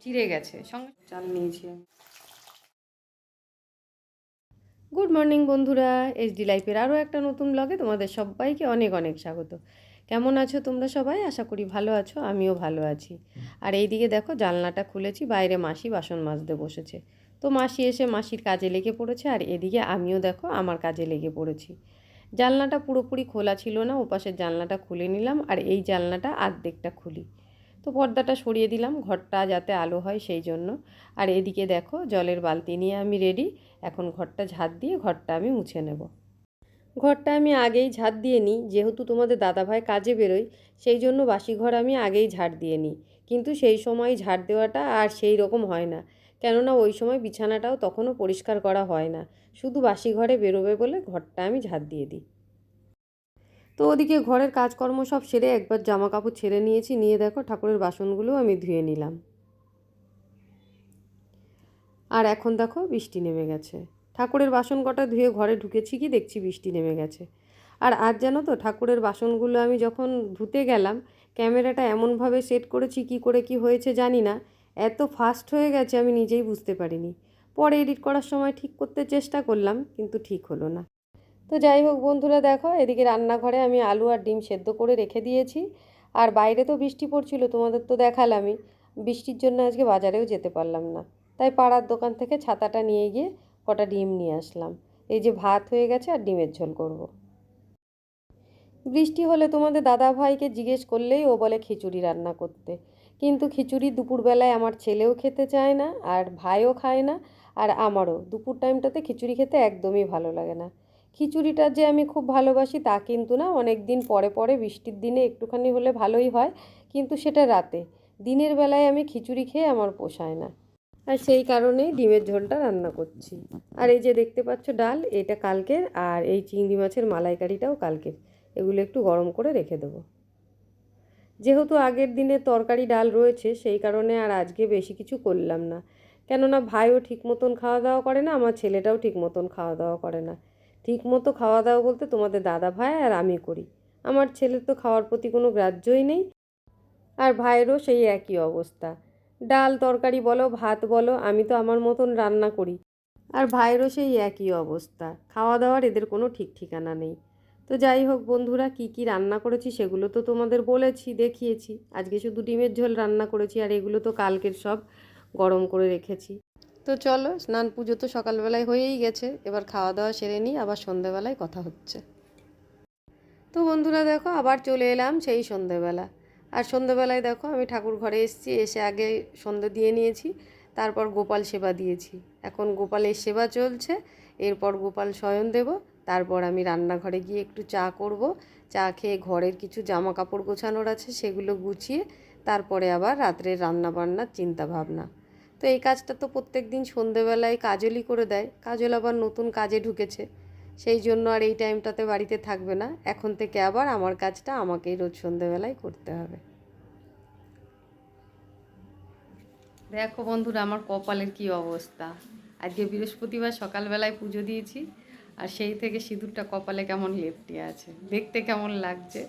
চিড়ে গেছে, সঙ্গে চাল নিয়েছি আমি। গুড মর্নিং বন্ধুরা, এইচডি লাইফের আরও একটা নতুন ব্লগে তোমাদের সবাইকে অনেক অনেক স্বাগত। কেমন আছো তোমরা সবাই? আশা করি ভালো আছো, আমিও ভালো আছি। আর এইদিকে দেখো জানলাটা খুলেছি, বাইরে মাসি বাসন মাজতে বসেছে। তো মাসি এসে মাসির কাজে লেগে পড়েছে, আর এদিকে আমিও দেখো আমার কাজে লেগে পড়েছি। জানলাটা পুরোপুরি খোলা ছিল না, ওপাশের জানলাটা খুলে নিলাম, আর এই জানলাটা অর্ধেকটা খুলি। তো পর্দাটা সরিয়ে দিলাম ঘরটা যাতে আলো হয় সেই জন্য। আর এদিকে দেখো জলের বালতি নিয়ে আমি রেডি, এখন ঘরটা ঝাড় দিয়ে ঘরটা আমি মুছে নেব। ঘরটা আমি আগেই ঝাড় দিয়ে নিই, যেহেতু তোমাদের দাদাভাই কাজে বেরোয় সেই জন্য বাসি ঘর আমি আগেই ঝাড় দিয়ে নিই। কিন্তু সেই সময় ঝাড় দেওয়াটা আর সেই রকম হয় না, কেননা ওই সময় বিছানাটাও তখনও পরিষ্কার করা হয় না, শুধু বাসি ঘরে বেরোবে বলে ঘরটা আমি ঝাড় দিয়ে দিই। তো ওদিকে ঘরের কাজকর্ম সব সেরে একবার জামা কাপড় ছেড়ে নিয়েছি, নিয়ে দেখো ঠাকুরের বাসনগুলো আমি ধুয়ে নিলাম। আর এখন দেখো বৃষ্টি নেমে গেছে। ঠাকুরের বাসন কটা ধুয়ে ঘরে ঢুকেছি কি দেখছি বৃষ্টি নেমে গেছে। আর আজ জানো তো ঠাকুরের বাসনগুলো আমি যখন ধুতে গেলাম, ক্যামেরাটা এমনভাবে সেট করেছি কি করে কি হয়েছে জানি না, এত ফাস্ট হয়ে গেছে আমি নিজেই বুঝতে পারিনি। পরে এডিট করার সময় ঠিক করতে চেষ্টা করলাম, কিন্তু ঠিক হলো না। তো যাই হোক বন্ধুরা, দেখো এদিকে রান্নাঘরে আমি আলু আর ডিম সেদ্ধ করে রেখে দিয়েছি। আর বাইরে তো বৃষ্টি পড়ছিল, তোমাদের তো দেখালামই। বৃষ্টির জন্য আজকে বাজারেও যেতে পারলাম না, তাই পাড়ার দোকান থেকে ছাতাটা নিয়ে গিয়ে কটা ডিম নিয়ে আসলাম। এই যে ভাত হয়ে গেছে আর ডিমের ঝোল করব। বৃষ্টি হলে তোমাদের দাদা ভাইকে জিজ্ঞেস করলেই ও বলে খিচুড়ি রান্না করতে, কিন্তু খিচুড়ি দুপুরবেলায় আমার ছেলেও খেতে চায় না, আর ভাইও খায় না, আর আমারও দুপুর টাইমটাতে খিচুড়ি খেতে একদমই ভালো লাগে না। খিচুড়িটা যে আমি খুব ভালোবাসি তা কিন্তু না, অনেক দিন পরে পরে বৃষ্টির দিনে একটুখানি হলে ভালোই হয়, কিন্তু সেটা রাতে। দিনের বেলায় আমি খিচুড়ি খেয়ে আমার পোষায় না, আর সেই কারণেই ডিমের ঝোলটা রান্না করছি। আর এই যে দেখতে পাচ্ছ ডাল, এটা কালকের, আর এই চিংড়ি মাছের মালাইকারিটাও কালকের। এগুলো একটু গরম করে রেখে দেবো। যেহেতু আগের দিনে তরকারি ডাল রয়েছে সেই কারণে আর আজকে বেশি কিছু করলাম না, কেননা ভাইও ঠিক মতন খাওয়া দাওয়া করে না, আমার ছেলেটাও ঠিক মতন খাওয়া দাওয়া করে না। ঠিক মতো খাওয়া দাওয়া বলতে তোমাদের দাদা ভাই আর আমি করি, আমার ছেলের তো খাওয়ার প্রতি কোনো গ্রাহ্যই নেই। আর ভাইয়েরও সেই একই অবস্থা। ডাল তরকারি বলো ভাত বলো আমি তো আমার মতন রান্না করি, আর ভাইয়েরও সেই একই অবস্থা, খাওয়া দাওয়ার এদের কোনো ঠিক ঠিকানা নেই। তো যাই হোক বন্ধুরা, কি কি রান্না করেছি সেগুলো তো তোমাদের বলেছি, দেখিয়েছি। আজকে শুধু ডিমের ঝোল রান্না করেছি, আর এগুলো তো কালকের সব গরম করে রেখেছি। তো চলো, স্নান পুজো তো সকালবেলায় হয়েই গেছে, এবার খাওয়া দাওয়া সেরে নিই, আবার সন্ধেবেলায় কথা হচ্ছে। তো বন্ধুরা দেখো আবার চলে এলাম সেই সন্ধেবেলা। আর সন্ধেবেলায় দেখো আমি ঠাকুর ঘরে এসেছি, এসে আগে সন্ধে দিয়ে নিয়েছি, তারপর গোপাল সেবা দিয়েছি। এখন গোপালের সেবা চলছে, এরপর গোপাল শয়ন দেব, তারপর আমি রান্নাঘরে গিয়ে একটু চা করব। চা খেয়ে ঘরের কিছু জামা কাপড় গোছানোর আছে সেগুলো গুছিয়ে তারপরে আবার রাত্রের রান্না বান্নার চিন্তা ভাবনা। তো এই কাজটা তো প্রত্যেক দিন সন্ধেবেলায় কাজলই করে দেয়, কাজল আবার নতুন কাজে ঢুকেছে, সেই জন্য আর এই টাইমটাতে বাড়িতে থাকবে না, এখন থেকে আবার আমার কাজটা আমাকেই রোজ সন্ধেবেলায় করতে হবে। দেখো বন্ধুরা আমার কপালের কি অবস্থা। আজকে বৃহস্পতিবার সকালবেলায় পুজো দিয়েছি, আর সেই থেকে সিঁদুরটা কপালে কেমন লেপটে আছে, দেখতে কেমন লাগছে।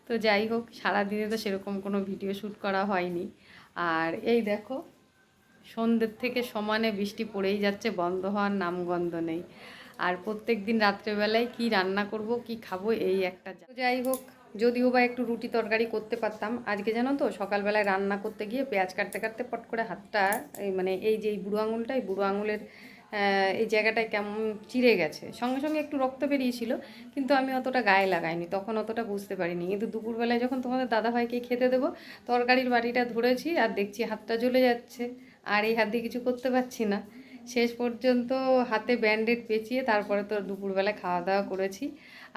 তো যাই হোক, সারাদিনে তো সেরকম কোনো ভিডিও শ্যুট করা হয়নি। আর এই দেখো সন্ধ্যের থেকে সমানে বৃষ্টি পড়েই যাচ্ছে, বন্ধ হওয়ার নামগন্ধ নেই। আর প্রত্যেক দিন রাত্রেবেলায় কি রান্না করব কি খাবো এই একটা। যাই হোক, যদিও বা একটু রুটি তরকারি করতে পারতাম, আজকে জানো তো সকালবেলায় রান্না করতে গিয়ে পেঁয়াজ কাটতে কাটতে পট করে হাতটা মানে এই যে এই বুড়ো আঙুলটাই, বুড়ো আঙুলের এই জায়গাটায় কেমন চিড়ে গেছে, সঙ্গে সঙ্গে একটু রক্ত বেরিয়েছিল, কিন্তু আমি অতটা গায়ে লাগাইনি, তখন অতটা বুঝতে পারিনি। কিন্তু দুপুরবেলায় যখন তোমাদের দাদাভাইকে খেতে দেবো, তরকারির বাটিটা ধরেছি আর দেখছি হাতটা জ্বলে যাচ্ছে, আর এই হাত দিয়ে কিছু করতে পারছি না। শেষ পর্যন্ত হাতে ব্যান্ডেড পেঁচিয়ে তারপরে তো দুপুরবেলায় খাওয়া দাওয়া করেছি।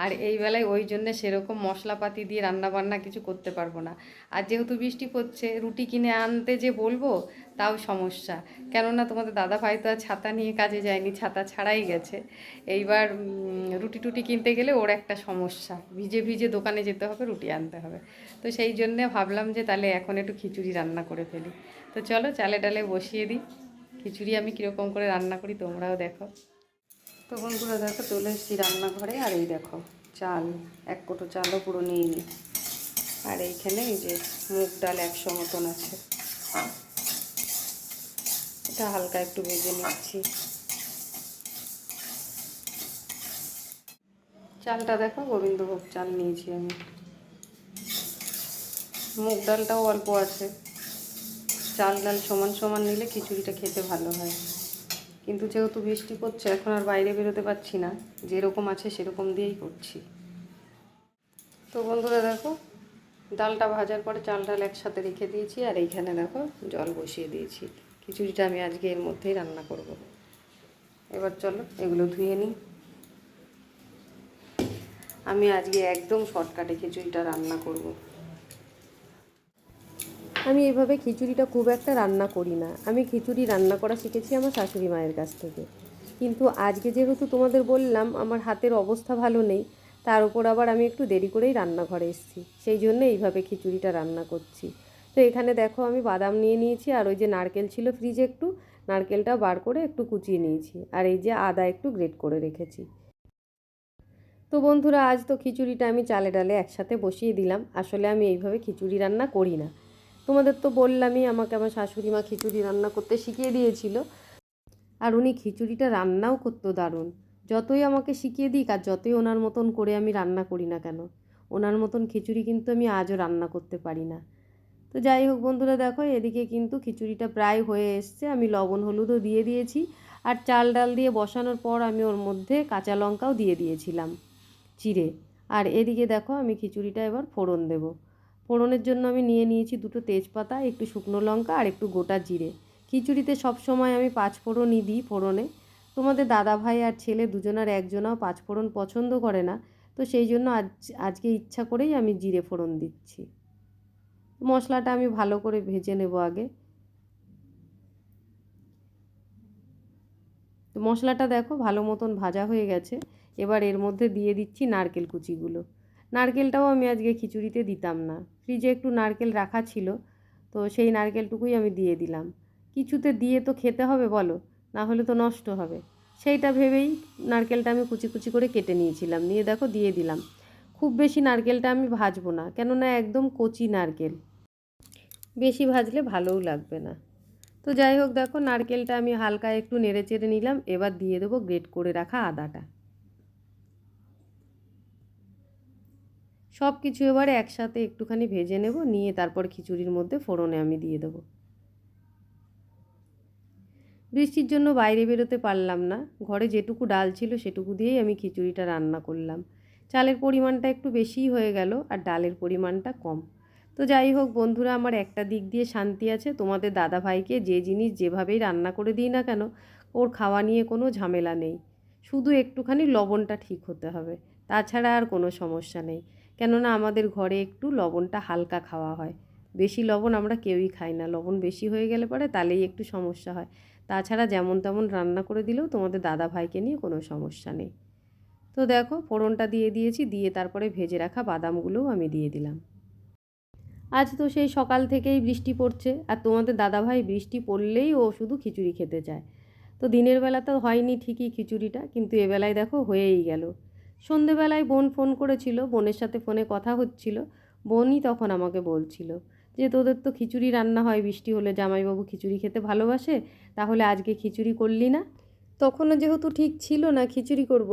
আর এই বেলায় ওই জন্যে সেরকম মশলাপাতি দিয়ে রান্না বান্না কিছু করতে পারবো না। আর যেহেতু বৃষ্টি পড়ছে, রুটি কিনে আনতে যে বলবো তাও সমস্যা, কেননা তোমাদের দাদা ভাই তো আর ছাতা নিয়ে কাজে যায়নি, ছাতা ছাড়াই গেছে। এইবার রুটি টুটি কিনতে গেলে ওর একটা সমস্যা, ভিজে ভিজে দোকানে যেতে হবে, রুটি আনতে হবে। তো সেই জন্যে ভাবলাম যে তাহলে এখন একটু খিচুড়ি রান্না করে ফেলি। তো চলো চালে ডালে বসিয়ে দিই, খিচুড়ি আমি কীরকম করে রান্না করি তোমরাও দেখো। তো বন্ধুরা দেখো চলে এসেছি রান্নাঘরে, আর এই দেখো চাল, এক কোটো চালও পুরো নিয়ে নিই। আর এইখানে এই যে মুগ ডাল 100 মতন আছে। এটা হালকা একটু ভেজে নিচ্ছি। চালটা দেখো গোবিন্দভোগ চাল নিয়েছি আমি। মুগ ডালটাও অল্প আছে। চাল ডাল সমান সমান নিলে খিচুড়িটা খেতে ভালো হয়। কিন্তু যেহেতু বৃষ্টি পড়ছে এখন আর বাইরে বেরোতে পারছি না, যেরকম আছে সেরকম দিয়েই করছি। তো বন্ধুরা দেখো, ডালটা ভাজার পরে চাল ডাল একসাথে রেখে দিয়েছি, আর এইখানে দেখো জল বসিয়ে দিয়েছি। খিচুড়িটা আমি আজকে এর মধ্যেই রান্না করব। এবার চলো এগুলো ধুয়ে নিই। আমি আজকে একদম শর্টকাটে খিচুড়িটা রান্না করব। আমি এভাবে খিচুড়িটা খুব একটা রান্না করি না। আমি খিচুড়ি রান্না করা শিখেছি আমার শাশুড়ি মায়ের কাছ থেকে। কিন্তু আজকে যেহেতু তোমাদের বললাম আমার হাতের অবস্থা ভালো নেই, তার উপর আবার আমি একটু দেরি করেই রান্নাঘরে এসেছি, সেই জন্য এইভাবে খিচুড়িটা রান্না করছি। তো এখানে দেখো আমি বাদাম নিয়ে নিয়েছি, আর ওই যে নারকেল ছিল ফ্রিজে একটু, নারকেলটা বার করে একটু কুচিয়ে নিয়েছি, আর এই যে আদা একটু গ্রেট করে রেখেছি। তো বন্ধুরা আজ তো খিচুড়িটা আমি চালে ডালে একসাথে বসিয়ে দিলাম। আসলে আমি এইভাবে খিচুড়ি রান্না করি না। তোমাদের তো বললামই আমাকে আমার শাশুড়ি মা খিচুড়ি রান্না করতে শিখিয়ে দিয়েছিল, আর উনি খিচুড়িটা রান্নাও করতো দারুণ। যতই আমাকে শিখিয়ে দিক আর যতই ওনার মতন করে আমি রান্না করি না কেন, ওনার মতন খিচুড়ি কিন্তু আমি আজও রান্না করতে পারি না। তো যাই হোক বন্ধুরা দেখো, এদিকে কিন্তু খিচুড়িটা প্রায় হয়ে এসছে। আমি লবণ হলুদও দিয়ে দিয়েছি, আর চাল ডাল দিয়ে বসানোর পর আমি ওর মধ্যে কাঁচা লঙ্কাও দিয়ে দিয়েছিলাম চিড়ে। আর এদিকে দেখো আমি খিচুড়িটা এবার ফোড়ন দেব। ফোড়নের জন্য আমি নিয়ে নিয়েছি দুটো তেজপাতা, একটু শুকনো লঙ্কা আর একটু গোটা জিরে। খিচুড়িতে সব সময় আমি পাঁচ ফোড়নই দিই ফোড়নে। তোমাদের দাদা ভাই আর ছেলে দুজনার একজনাও পাঁচ ফোড়ন পছন্দ করে না, তো সেই জন্য আজকে ইচ্ছা করেই আমি জিরে ফোড়ন দিচ্ছি। মশলাটা আমি ভালো করে ভেজে নেব আগে। তো মশলাটা দেখো ভালো মতন ভাজা হয়ে গেছে। এবার এর মধ্যে দিয়ে দিচ্ছি নারকেল কুচিগুলো। নারকেলটাও আমি আজকে খিচুড়িতে দিতাম না, ফ্রিজে একটু নারকেল রাখা ছিল, তো সেই নারকেলটুকুই আমি দিয়ে দিলাম। কিছুতে দিয়ে তো খেতে হবে বলো, না হলে তো নষ্ট হবে। সেইটা ভেবেই নারকেলটা আমি কুচি কুচি করে কেটে নিয়েছিলাম, নিয়ে দেখো দিয়ে দিলাম। খুব বেশি নারকেলটা আমি ভাজবো না, কেননা একদম কচি নারকেল, বেশি ভাজলে ভালোও লাগবে না। তো যাই হোক দেখো নারকেলটা আমি হালকা একটু নেড়ে চেড়ে নিলাম। এবার দিয়ে দেবো গ্রেট করে রাখা আদাটা। সব কিছু এবারে একসাথে একটুখানি ভেজে নেব, নিয়ে তারপর খিচুড়ির মধ্যে ফোড়নে আমি দিয়ে দেবো। বৃষ্টির জন্য বাইরে বেরোতে পারলাম না, ঘরে যেটুকু ডাল ছিল সেটুকু দিয়েই আমি খিচুড়িটা রান্না করলাম। চালের পরিমাণটা একটু বেশিই হয়ে গেল আর ডালের পরিমাণটা কম। তো যাই হোক বন্ধুরা, আমার একটা দিক দিয়ে শান্তি আছে, তোমাদের দাদাভাইকে যে জিনিস যেভাবেই রান্না করে দিই না কেন, ওর খাওয়া নিয়ে কোনো ঝামেলা নেই। শুধু একটুখানি লবণটা ঠিক হতে হবে, তাছাড়া আর কোনো সমস্যা নেই। কেননা আমাদের ঘরে একটু লবণটা হালকা খাওয়া হয়, বেশি লবণ আমরা কেউই খাই না। লবণ বেশি হয়ে গেলে পরে তাহলেই একটু সমস্যা হয়, তাছাড়া যেমন তেমন রান্না করে দিলেও তোমাদের দাদা ভাইকে নিয়ে কোনো সমস্যা নেই। তো দেখো ফোড়নটা দিয়ে দিয়েছি, দিয়ে তারপরে ভেজে রাখা বাদামগুলোও আমি দিয়ে দিলাম। আজ তো সেই সকাল থেকেই বৃষ্টি পড়ছে, আর তোমাদের দাদাভাই বৃষ্টি পড়লেই ও শুধু খিচুড়ি খেতে চায়। তো দিনের বেলা তো হয়নি ঠিকই খিচুড়িটা, কিন্তু এবেলায় দেখো হয়েই গেল। সন্ধেবেলায় বোন ফোন করেছিল, বোনের সাথে ফোনে কথা হচ্ছিল। বোনই তখন আমাকে বলছিল যে তোদের তো খিচুড়ি রান্না হয় বৃষ্টি হলে, জামাইবাবু খিচুড়ি খেতে ভালোবাসে, তাহলে আজকে খিচুড়ি করলি না? তখনও যেহেতু ঠিক ছিল না খিচুড়ি করব,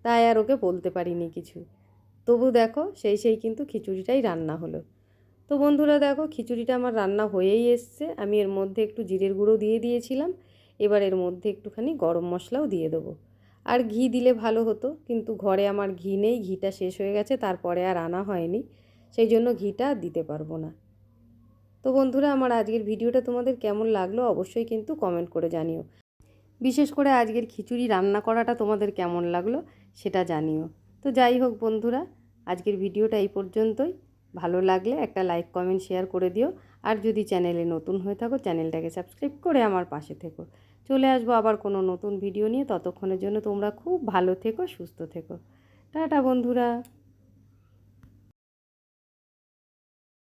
তাই আর ওকে বলতে পারিনি কিছু। তবু দেখো সেই কিন্তু খিচুড়িটাই রান্না হলো। তো বন্ধুরা দেখো খিচুড়িটা আমার রান্না হয়েই এসছে। আমি এর মধ্যে একটু জিরের গুঁড়ো দিয়ে দিয়েছিলাম, এবার এর মধ্যে একটুখানি গরম মশলাও দিয়ে দেবো। আর ঘি দিলে ভালো হতো, কিন্তু ঘরে আমার ঘি নেই, ঘিটা শেষ হয়ে গেছে, তারপরে আর আনা হয়নি, সেই জন্য ঘিটা দিতে পারবো না। তো বন্ধুরা আমার আজকের ভিডিওটা তোমাদের কেমন লাগলো অবশ্যই কিন্তু কমেন্ট করে জানিও। বিশেষ করে আজকের খিচুড়ি রান্না করাটা তোমাদের কেমন লাগলো সেটা জানিও। তো যাই হোক বন্ধুরা, আজকের ভিডিওটা এই পর্যন্তই। ভালো লাগলে একটা লাইক কমেন্ট শেয়ার করে দিও, আর যদি চ্যানেলে নতুন হয়ে থাকো চ্যানেলটাকে সাবস্ক্রাইব করে আমার পাশে থেকো। চলে আসবো আবার কোনো নতুন ভিডিও নিয়ে, ততক্ষণের জন্য তোমরা খুব ভালো থেকো, সুস্থ থেকো। টাটা বন্ধুরা।